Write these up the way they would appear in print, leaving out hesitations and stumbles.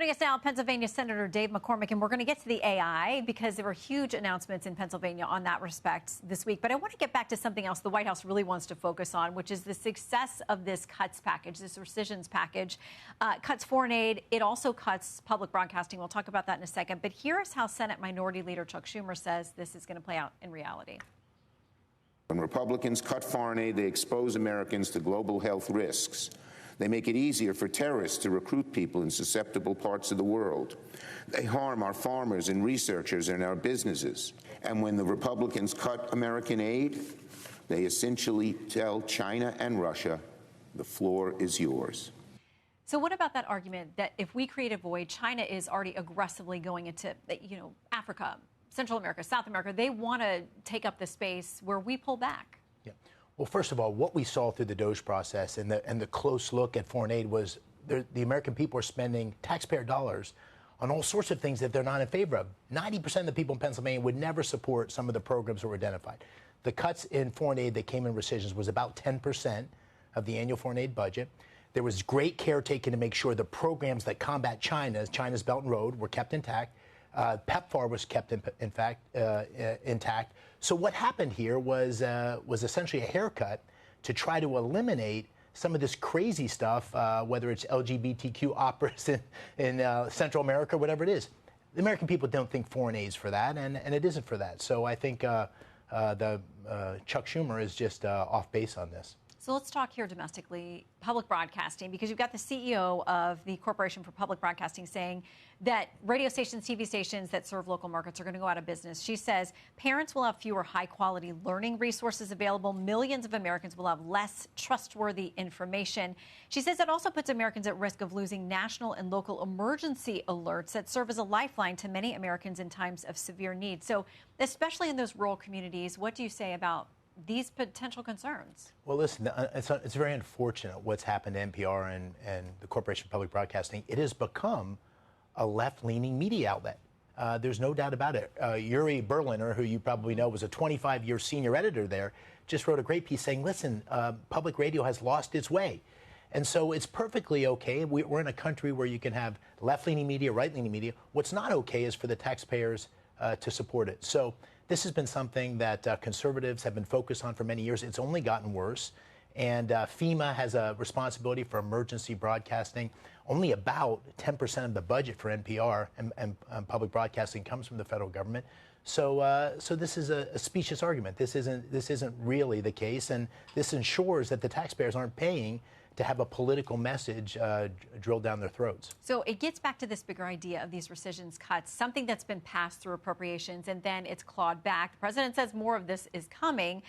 Joining us now, Pennsylvania Senator Dave McCormick, and we're going to get to the AI because there were huge announcements in Pennsylvania on that respect this week. But I want to get back to something else the White House really wants to focus on, which is the success of this cuts package, this rescissions package. Cuts foreign aid. It also cuts public broadcasting. We'll talk about that in a second. But here's how Senate Minority Leader Chuck Schumer says this is going to play out in reality. When Republicans cut foreign aid, they expose Americans to global health risks. They make it easier for terrorists to recruit people in susceptible parts of the world. They harm our farmers and researchers and our businesses. And when the Republicans cut American aid, they essentially tell China and Russia, the floor is yours. So what about that argument that if we create a void, China is already aggressively going into, Africa, Central America, South America? They want to take up the space where we pull back. Yeah. Well, first of all, what we saw through the DOGE process and the close look at foreign aid was the American people are spending taxpayer dollars on all sorts of things that they're not in favor of. 90% of the people in Pennsylvania would never support some of the programs that were identified. The cuts in foreign aid that came in rescissions was about 10% of the annual foreign aid budget. There was great care taken to make sure the programs that combat China's Belt and Road were kept intact. PEPFAR was kept, intact. So what happened here was essentially a haircut to try to eliminate some of this crazy stuff, whether it's LGBTQ operas in Central America, whatever it is. The American people don't think foreign aid's for that, and it isn't for that. So I think Chuck Schumer is just off base on this. So let's talk here domestically, public broadcasting, because you've got the CEO of the Corporation for Public Broadcasting saying that radio stations, TV stations that serve local markets are going to go out of business. She says parents will have fewer high-quality learning resources available. Millions of Americans will have less trustworthy information. She says it also puts Americans at risk of losing national and local emergency alerts that serve as a lifeline to many Americans in times of severe need. So especially in those rural communities, what do you say about these potential concerns? Well, listen, it's very unfortunate what's happened to NPR and the Corporation for Public Broadcasting. It has become a left-leaning media outlet. There's no doubt about it. Yuri Berliner, who you probably know was a 25-year senior editor there, just wrote a great piece saying, listen, public radio has lost its way. And so it's perfectly okay. We're in a country where you can have left-leaning media, right-leaning media. What's not okay is for the taxpayers to support it. So this has been something that conservatives have been focused on for many years. It's only gotten worse. And FEMA has a responsibility for emergency broadcasting. Only about 10% of the budget for NPR and public broadcasting comes from the federal government. So this is a specious argument. This isn't really the case. And this ensures that the taxpayers aren't paying to have a political message drilled down their throats. So it gets back to this bigger idea of these rescissions cuts, something that's been passed through appropriations and then it's clawed back. The president says more of this is coming.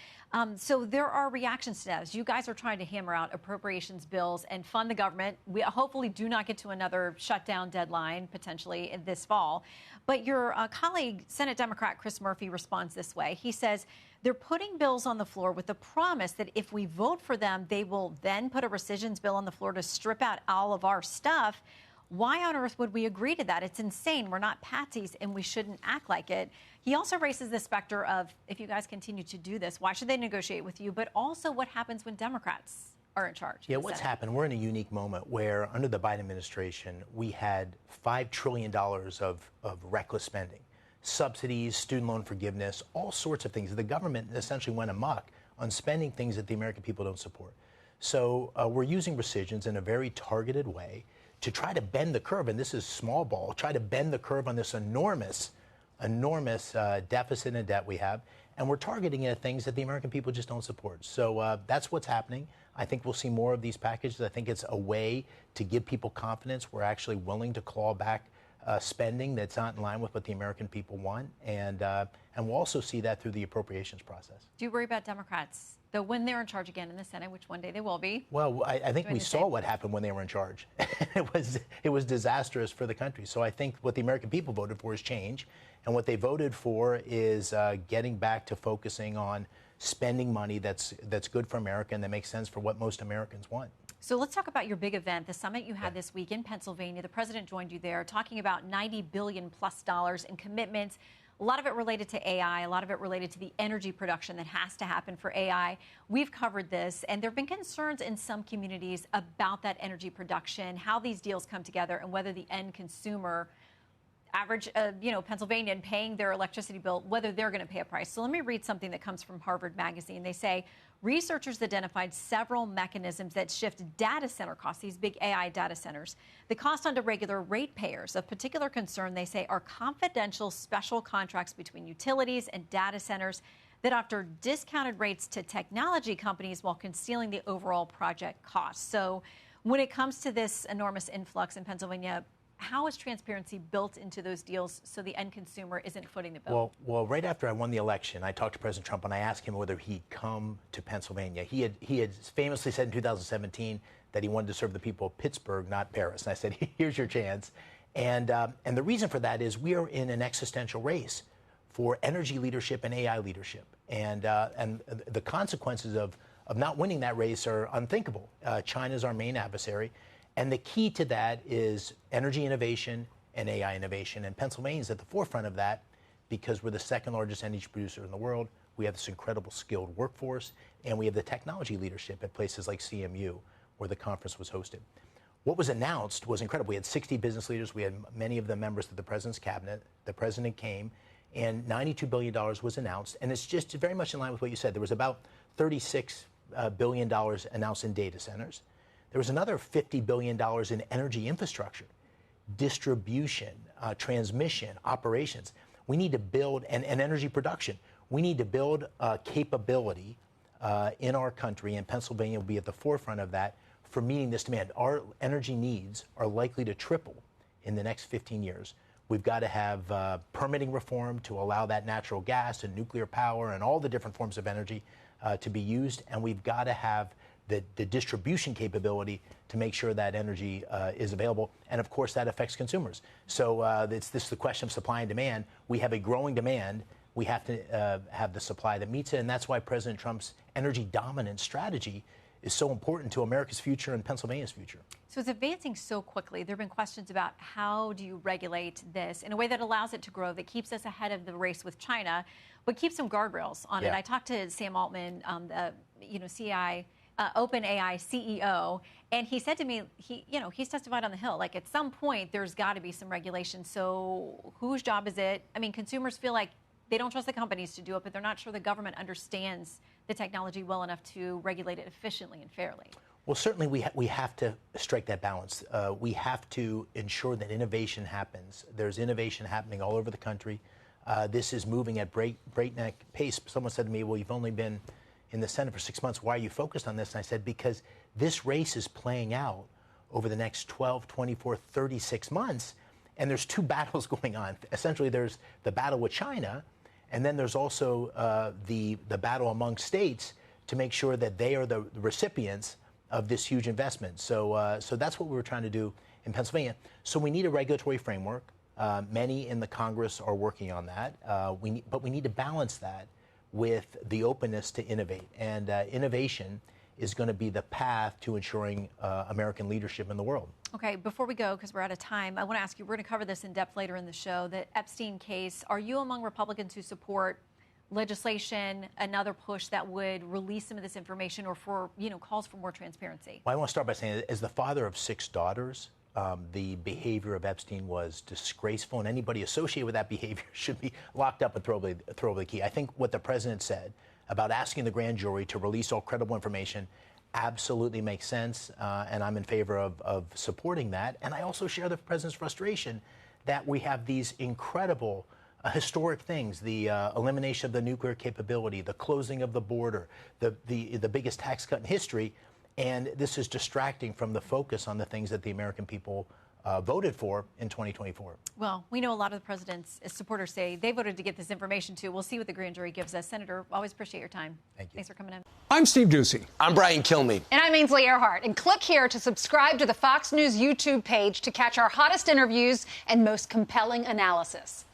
So there are reactions to that. As you guys are trying to hammer out appropriations bills and fund the government, we hopefully do not get to another shutdown deadline potentially this fall. But your colleague, Senate Democrat Chris Murphy, responds this way. He says they're putting bills on the floor with the promise that if we vote for them, they will then put a rescissions bill on the floor to strip out all of our stuff. Why on earth would we agree to that? It's insane. We're not patsies and we shouldn't act like it. He also raises the specter of, if you guys continue to do this, why should they negotiate with you? But also what happens when Democrats are in charge? Yeah, what's happened? We're in a unique moment where under the Biden administration, we had $5 trillion of reckless spending. Subsidies, student loan forgiveness, all sorts of things. The government essentially went amok on spending things that the American people don't support. So we're using rescissions in a very targeted way to try to bend the curve, and this is small ball, try to bend the curve on this enormous deficit and debt we have, and we're targeting it at things that the American people just don't support. So that's what's happening. I think we'll see more of these packages. I think it's a way to give people confidence. We're actually willing to claw back spending that's not in line with what the American people want, and we'll also see that through the appropriations process. Do you worry about Democrats, though, when they're in charge again in the Senate, which one day they will be? Well, I think we saw what happened when they were in charge. It was disastrous for the country. So I think what the American people voted for is change, and what they voted for is getting back to focusing on spending money that's good for America and that makes sense for what most Americans want. So let's talk about your big event, the summit you had this week in Pennsylvania. The president joined you there talking about $90 billion plus in commitments. a lot of it related to AI, a lot of it related to the energy production that has to happen for AI. We've covered this, and there have been concerns in some communities about that energy production, how these deals come together, and whether the end consumer, average, Pennsylvanian paying their electricity bill, whether they're going to pay a price. So let me read something that comes from Harvard Magazine. They say researchers identified several mechanisms that shift data center costs, these big AI data centers, the cost onto regular ratepayers. Of particular concern, they say, are confidential special contracts between utilities and data centers that offer discounted rates to technology companies while concealing the overall project cost. So when it comes to this enormous influx in Pennsylvania, how is transparency built into those deals so the end consumer isn't footing the bill? Well, right after I won the election, I talked to President Trump and I asked him whether he'd come to Pennsylvania. He had famously said in 2017 that he wanted to serve the people of Pittsburgh, not Paris. And I said, here's your chance. And the reason for that is we are in an existential race for energy leadership and AI leadership. And the consequences of not winning that race are unthinkable. China is our main adversary. And the key to that is energy innovation and AI innovation. And Pennsylvania is at the forefront of that because we're the second largest energy producer in the world. We have this incredible skilled workforce, and we have the technology leadership at places like CMU, where the conference was hosted. What was announced was incredible. We had 60 business leaders. We had many of them members of the president's cabinet. The president came, and $92 billion was announced. And it's just very much in line with what you said. There was about $36 billion announced in data centers. There was another $50 billion in energy infrastructure, distribution, transmission, operations. We need to build, and energy production. We need to build capability in our country, and Pennsylvania will be at the forefront of that for meeting this demand. Our energy needs are likely to triple in the next 15 years. We've got to have permitting reform to allow that natural gas and nuclear power and all the different forms of energy to be used, and we've got to have the distribution capability to make sure that energy is available. And of course, that affects consumers. So this is the question of supply and demand. We have a growing demand. We have to have the supply that meets it. And that's why President Trump's energy dominance strategy is so important to America's future and Pennsylvania's future. So it's advancing so quickly. There have been questions about how do you regulate this in a way that allows it to grow, that keeps us ahead of the race with China, but keeps some guardrails on it. I talked to Sam Altman, the OpenAI CEO, and he said to me, he's testified on the Hill, like at some point there's got to be some regulation. So whose job is it? I mean, consumers feel like they don't trust the companies to do it, but they're not sure the government understands the technology well enough to regulate it efficiently and fairly. Well, certainly we have to strike that balance. We have to ensure that innovation happens. There's innovation happening all over the country. This is moving at breakneck pace. Someone said to me, well, you've only been in the Senate for 6 months. Why are you focused on this? And I said, because this race is playing out over the next 12, 24, 36 months. And there's two battles going on. Essentially, there's the battle with China, and then there's also the battle among states to make sure that they are the recipients of this huge investment. So that's what we were trying to do in Pennsylvania. So we need a regulatory framework. Many in the Congress are working on that. But we need to balance that with the openness to innovate. And innovation is going to be the path to ensuring American leadership in the world. Okay, before we go, because we're out of time, I want to ask you, we're going to cover this in depth later in the show, the Epstein case. Are you among Republicans who support legislation, another push that would release some of this information, or for, calls for more transparency? Well, I want to start by saying, as the father of 6 daughters, the behavior of Epstein was disgraceful, and anybody associated with that behavior should be locked up and throw over the key. I think what the president said about asking the grand jury to release all credible information absolutely makes sense, and I'm in favor of supporting that. And I also share the president's frustration that we have these incredible historic things, the elimination of the nuclear capability, the closing of the border, the biggest tax cut in history. And this is distracting from the focus on the things that the American people voted for in 2024. Well, we know a lot of the president's supporters say they voted to get this information too. We'll see what the grand jury gives us. Senator, always appreciate your time. Thank you. Thanks for coming in. I'm Steve Doocy. I'm Brian Kilmeade. And I'm Ainsley Earhart. And click here to subscribe to the Fox News YouTube page to catch our hottest interviews and most compelling analysis.